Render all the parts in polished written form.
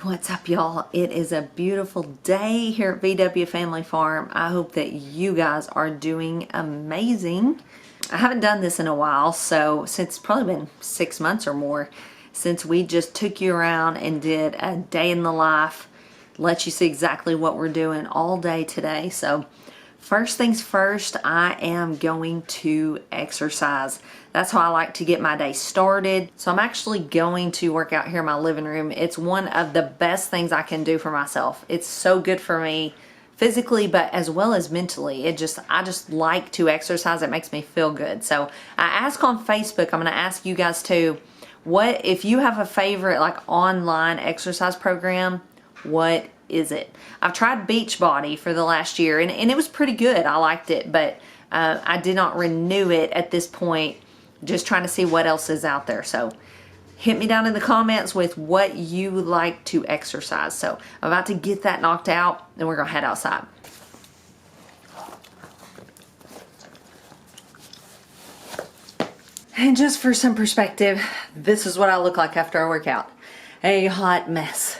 What's up, y'all? It is a beautiful day here at VW Family Farm. I hope that you guys are doing amazing. I haven't done this in a while, so since probably been 6 months or more since we just took you around and did a day in the life, let you see exactly what we're doing all day today. So first things first, I am going to exercise. That's how I like to get my day started. So I'm actually going to work out here in my living room. It's one of the best things I can do for myself. It's so good for me physically, but as well as mentally. I just like to exercise. It makes me feel good. So I ask on Facebook, I'm gonna ask you guys too, what if you have a favorite like online exercise program, what is it? I've tried Beachbody for the last year and it was pretty good. I liked it, but I did not renew it at this point, just trying to see what else is out there. So hit me down in the comments with what you like to exercise. So I'm about to get that knocked out and we're gonna head outside. And just for some perspective, this is what I look like after I work out. A hot mess.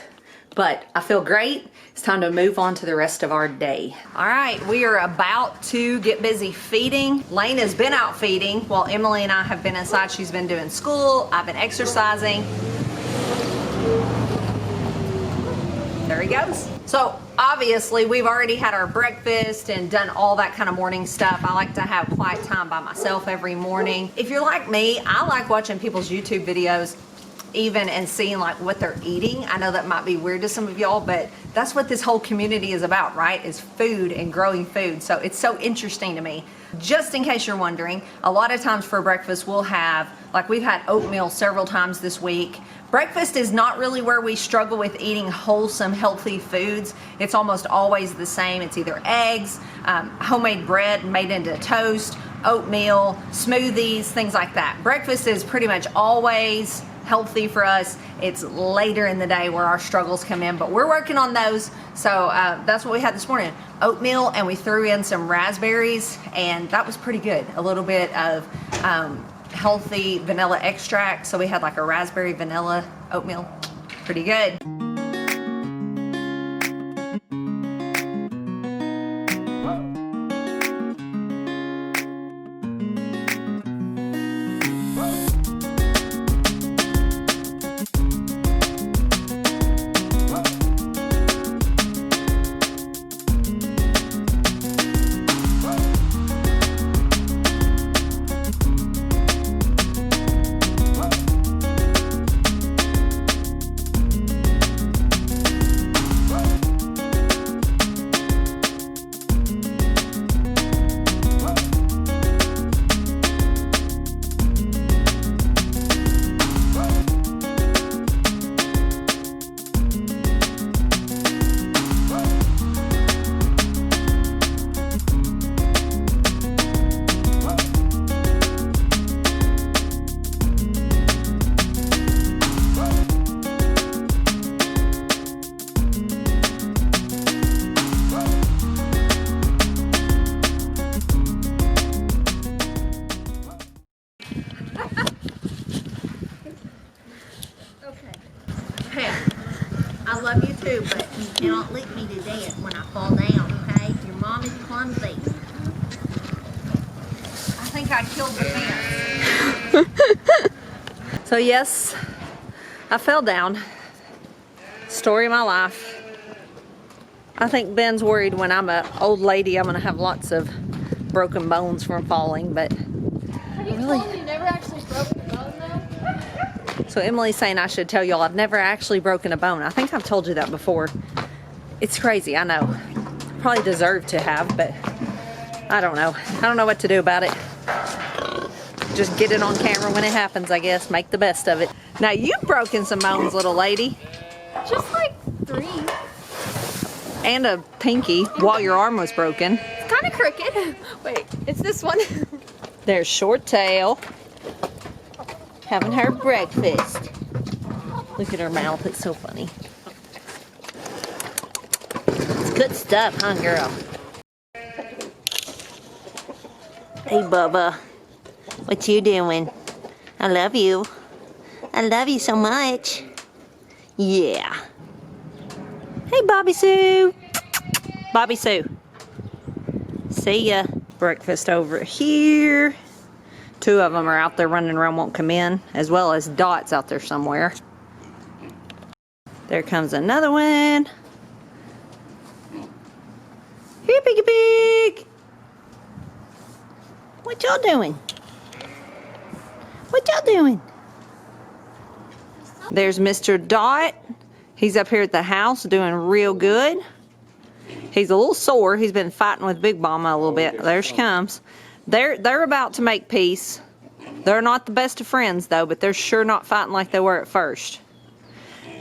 But I feel great. It's time to move on to the rest of our day. All right, we are about to get busy feeding. Lane has been out feeding while Emily and I have been inside. She's been doing school. I've been exercising. There he goes. So obviously we've already had our breakfast and done all that kind of morning stuff. I like to have quiet time by myself every morning. If you're like me, I like watching people's YouTube videos even and seeing like what they're eating. I know that might be weird to some of y'all, but that's what this whole community is about, right? Is food and growing food. So it's so interesting to me. Just in case you're wondering, a lot of times for breakfast we'll have, like we've had oatmeal several times this week. Breakfast is not really where we struggle with eating wholesome, healthy foods. It's almost always the same. It's either eggs, homemade bread made into toast, oatmeal, smoothies, things like that. Breakfast is pretty much always healthy for us. It's later in the day where our struggles come in, but we're working on those. So that's what we had this morning, oatmeal, and we threw in some raspberries, and that was pretty good. A little bit of healthy vanilla extract. So we had like a raspberry vanilla oatmeal, pretty good. I love you too, but you cannot lick me to death when I fall down, okay? Your mom is clumsy. I think I killed the fence. So yes, I fell down. Story of my life. I think Ben's worried when I'm an old lady I'm gonna have lots of broken bones from falling, but have you told me you never actually broke a bone though? So Emily's saying I should tell y'all I've never actually broken a bone. I think I've told you that before. It's crazy, I know. Probably deserve to have, but I don't know. I don't know what to do about it. Just get it on camera when it happens, I guess. Make the best of it. Now you've broken some bones, little lady. Just like 3. And a pinky while your arm was broken. It's kind of crooked. Wait, it's this one. There's Short Tail. Having her breakfast. Look at her mouth, it's so funny. It's good stuff, huh, girl? Hey, Bubba. What you doing? I love you. I love you so much. Yeah. Hey, Bobby Sue. Bobby Sue. See ya. Breakfast over here. Two of them are out there running around, won't come in, as well as Dot's out there somewhere. There comes another one. Here, Piggy Pig. What y'all doing? What y'all doing? There's Mr. Dot. He's up here at the house doing real good. He's a little sore. He's been fighting with Big Mama a little bit. There she comes. They're about to make peace. They're not the best of friends though, but they're sure not fighting like they were at first.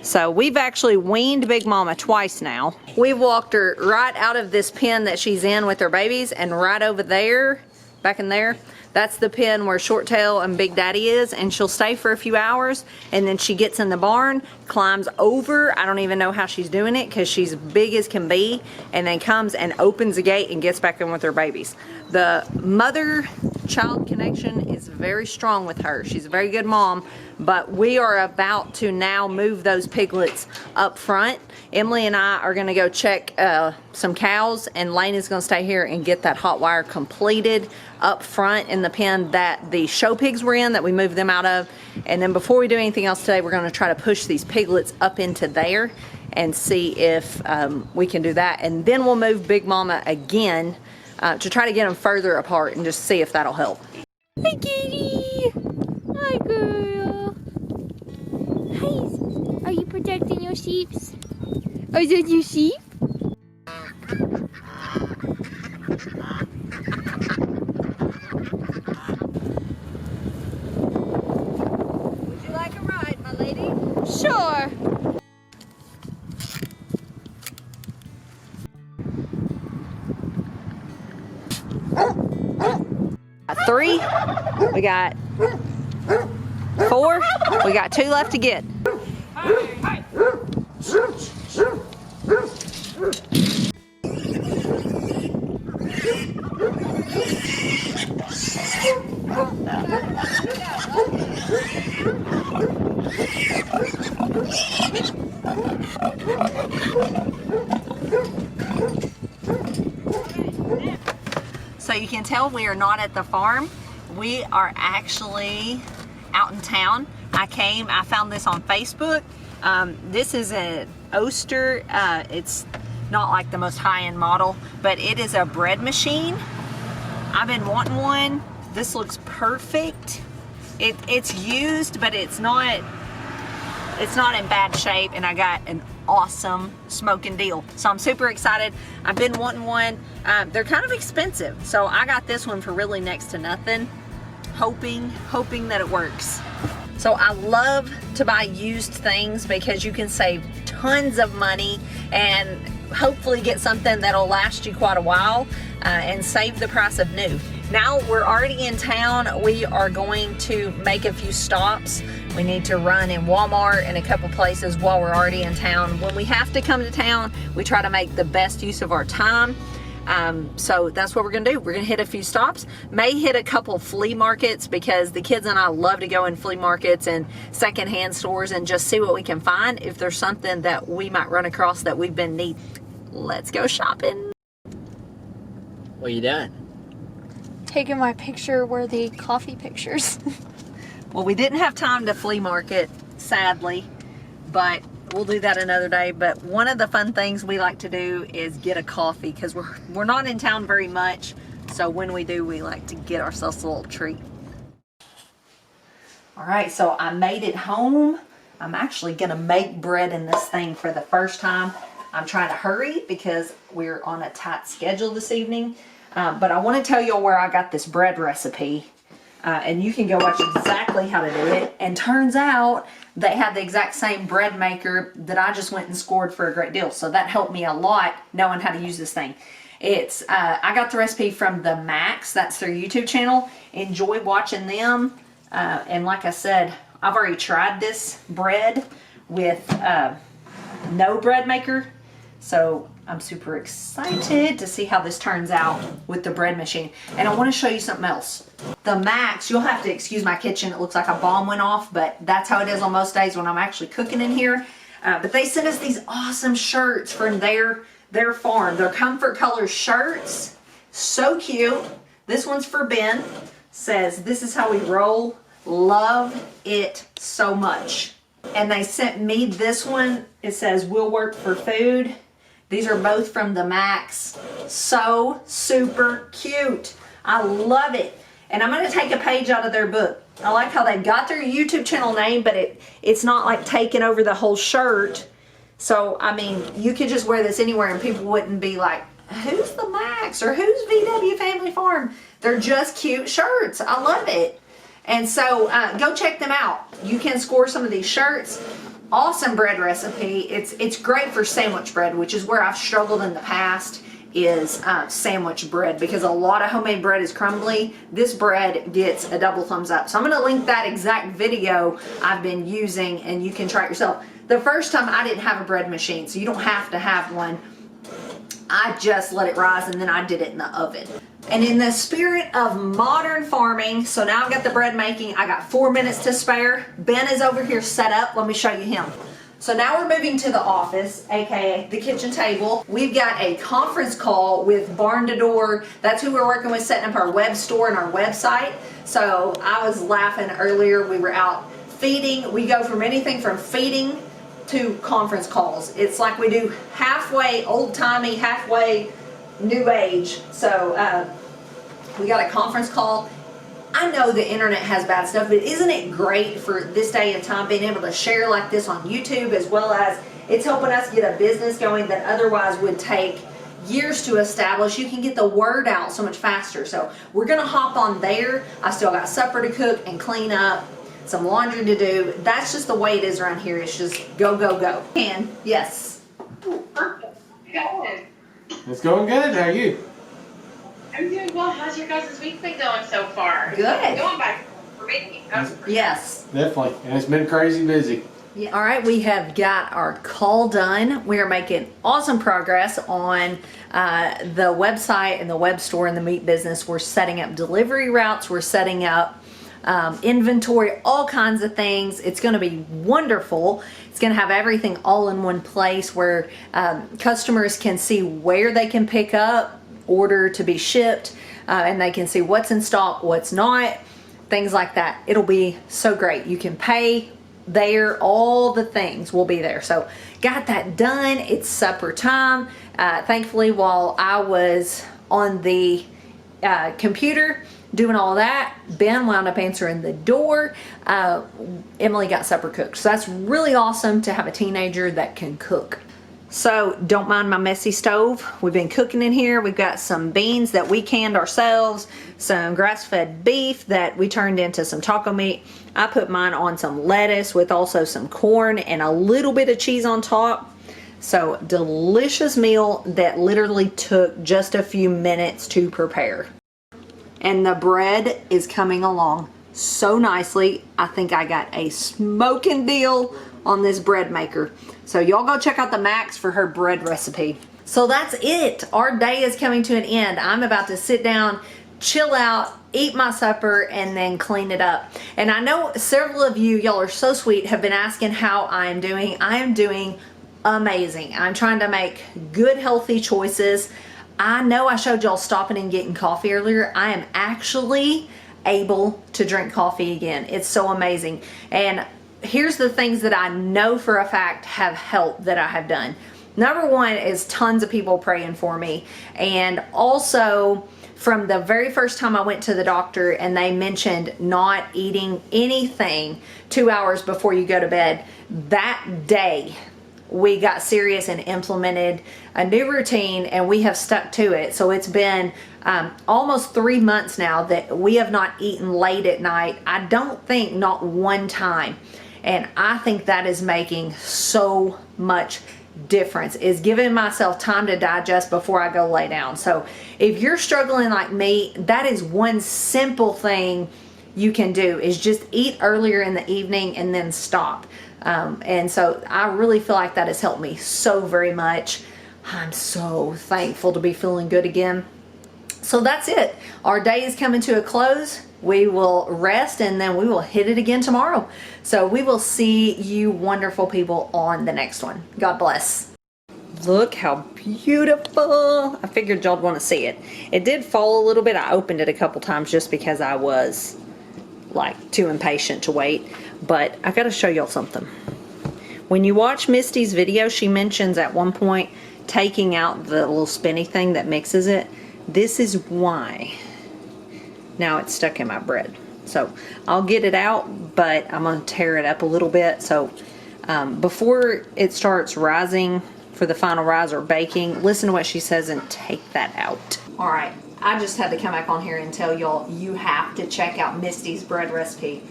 So we've actually weaned Big Mama twice now. We've walked her right out of this pen that she's in with her babies, and right over there, back in there, that's the pen where Short Tail and Big Daddy is, and she'll stay for a few hours, and then she gets in the barn, climbs over, I don't even know how she's doing it because she's big as can be, and then comes and opens the gate and gets back in with her babies. The mother-child connection is very strong with her. She's a very good mom, but we are about to now move those piglets up front. Emily and I are gonna go check some cows, and Lane is gonna stay here and get that hot wire completed up front in the pen that the show pigs were in, that we moved them out of. And then before we do anything else today, we're gonna try to push these piglets up into there and see if we can do that. And then we'll move Big Mama again to try to get them further apart and just see if that'll help. Hi, kitty. Hi, girl. Hi. Are you protecting your sheeps? Are those your sheep? Would you like a ride, my lady? Sure. Three, we got 4, we got 2 left to get. So you can tell we are not at the farm. We are actually out in town. I found this on Facebook. This is an Oster. It's not like the most high-end model, but it is a bread machine. I've been wanting one. This looks perfect. It's used, but it's not in bad shape, and I got an awesome smoking deal. So I'm super excited. I've been wanting one. They're kind of expensive, so I got this one for really next to nothing, hoping that it works. So I love to buy used things because you can save tons of money and hopefully get something that'll last you quite a while and save the price of new. Now we're already in town. We are going to make a few stops. We need to run in Walmart and a couple places while we're already in town. When we have to come to town, we try to make the best use of our time. So that's what we're gonna do. We're gonna hit a few stops, may hit a couple flea markets because the kids and I love to go in flea markets and secondhand stores and just see what we can find. If there's something that we might run across that we've been needing, let's go shopping. What you done? Taking my picture-worthy coffee pictures. Well, we didn't have time to flea market, sadly, but we'll do that another day. But one of the fun things we like to do is get a coffee because we're not in town very much. So when we do, we like to get ourselves a little treat. All right, so I made it home. I'm actually gonna make bread in this thing for the first time. I'm trying to hurry because we're on a tight schedule this evening. But I want to tell you where I got this bread recipe. And you can go watch exactly how to do it. And turns out they have the exact same bread maker that I just went and scored for a great deal. So that helped me a lot knowing how to use this thing. It's I got the recipe from the Max. That's their YouTube channel. Enjoy watching them. And like I said, I've already tried this bread with no bread maker. So I'm super excited to see how this turns out with the bread machine. And I want to show you something else. The Max, you'll have to excuse my kitchen. It looks like a bomb went off, but that's how it is on most days when I'm actually cooking in here. But they sent us these awesome shirts from their farm. They're Comfort Color shirts. So cute. This one's for Ben. Says, "This is how we roll." Love it so much. And they sent me this one. It says, "We'll work for food." These are both from the Max. So super cute. I love it. And I'm going to take a page out of their book. I like how they've got their YouTube channel name, but it's not like taking over the whole shirt. So, I mean, you could just wear this anywhere and people wouldn't be like, who's the Max or who's VW Family Farm? They're just cute shirts. I love it. And so go check them out. You can score some of these shirts. Awesome bread recipe. It's great for sandwich bread, which is where I've struggled in the past, is sandwich bread, because a lot of homemade bread is crumbly. This bread gets a double thumbs up. So I'm going to link that exact video I've been using and you can try it yourself. The first time I didn't have a bread machine, so you don't have to have one. I just let it rise and then I did it in the oven. And in the spirit of modern farming, so now I've got the bread making, I got 4 minutes to spare. Ben is over here set up. Let me show you him. So now we're moving to the office, aka the kitchen table. We've got a conference call with Barn to Door. That's who we're working with, setting up our web store and our website. So I was laughing earlier, we were out feeding. We go from anything from feeding to conference calls. It's like we do halfway old-timey, halfway new age. So we got a conference call. I know the internet has bad stuff, but isn't it great for this day and time being able to share like this on YouTube, as well as it's helping us get a business going that otherwise would take years to establish. You can get the word out so much faster. So we're gonna hop on there. I still got supper to cook and clean up, some laundry to do. That's just the way it is around here. It's just go, go, go. And yes. Perfect. Good. It's going good. How are you? I'm doing well. How's your guys' week been going so far? Good. It's going back for me. Yes. Definitely. And it's been crazy busy. Yeah. All right, we have got our call done. We are making awesome progress on the website and the web store and the meat business. We're setting up delivery routes. We're setting up inventory, all kinds of things. It's going to be wonderful. It's going to have everything all in one place where customers can see where they can pick up, order to be shipped, and they can see what's in stock, what's not, things like that. It'll be so great. You can pay there, all the things will be there. So got that done. It's supper time. Thankfully, while I was on the computer doing all that, Ben wound up answering the door. Emily got supper cooked. So that's really awesome to have a teenager that can cook. So don't mind my messy stove. We've been cooking in here. We've got some beans that we canned ourselves, some grass-fed beef that we turned into some taco meat. I put mine on some lettuce with also some corn and a little bit of cheese on top. So delicious meal that literally took just a few minutes to prepare. And the bread is coming along so nicely. I think I got a smoking deal on this bread maker. So y'all go check out the Max for her bread recipe. So that's it. Our day is coming to an end. I'm about to sit down, chill out, eat my supper, and then clean it up. And I know several of you, y'all are so sweet, have been asking how I am doing. I am doing amazing. I'm trying to make good, healthy choices. I know I showed y'all stopping and getting coffee earlier. I am actually able to drink coffee again. It's so amazing. And here's the things that I know for a fact have helped that I have done. Number one is tons of people praying for me. And also from the very first time I went to the doctor and they mentioned not eating anything 2 hours before you go to bed, that day we got serious and implemented a new routine, and we have stuck to it. So it's been almost 3 months now that we have not eaten late at night. I don't think not one time. And I think that is making so much difference, is giving myself time to digest before I go lay down. So if you're struggling like me, that is one simple thing you can do, is just eat earlier in the evening and then stop. And so I really feel like that has helped me so very much. I'm so thankful to be feeling good again. So that's it. Our day is coming to a close. we will rest and then we will hit it again tomorrow. So we will see you wonderful people on the next one. God bless. Look how beautiful. I figured y'all would want to see it. It did fall a little bit. I opened it a couple times just because I was like too impatient to wait. But I got to show y'all something. When you watch Misty's video, she mentions at one point taking out the little spinny thing that mixes it. This is why. Now it's stuck in my bread. So I'll get it out, but I'm going to tear it up a little bit. So before it starts rising for the final rise or baking, listen to what she says and take that out. All right, I just had to come back on here and tell y'all you have to check out Misty's bread recipe.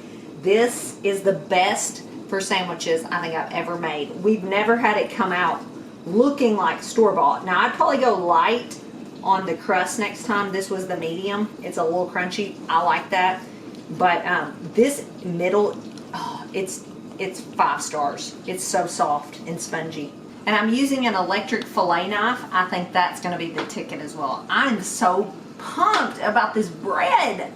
This is the best for sandwiches I think I've ever made. We've never had it come out looking like store-bought. Now I'd probably go light on the crust next time. This was the medium. It's a little crunchy. I like that. But this middle, oh, it's 5 stars. It's so soft and spongy. And I'm using an electric fillet knife. I think that's going to be the ticket as well. I'm so pumped about this bread.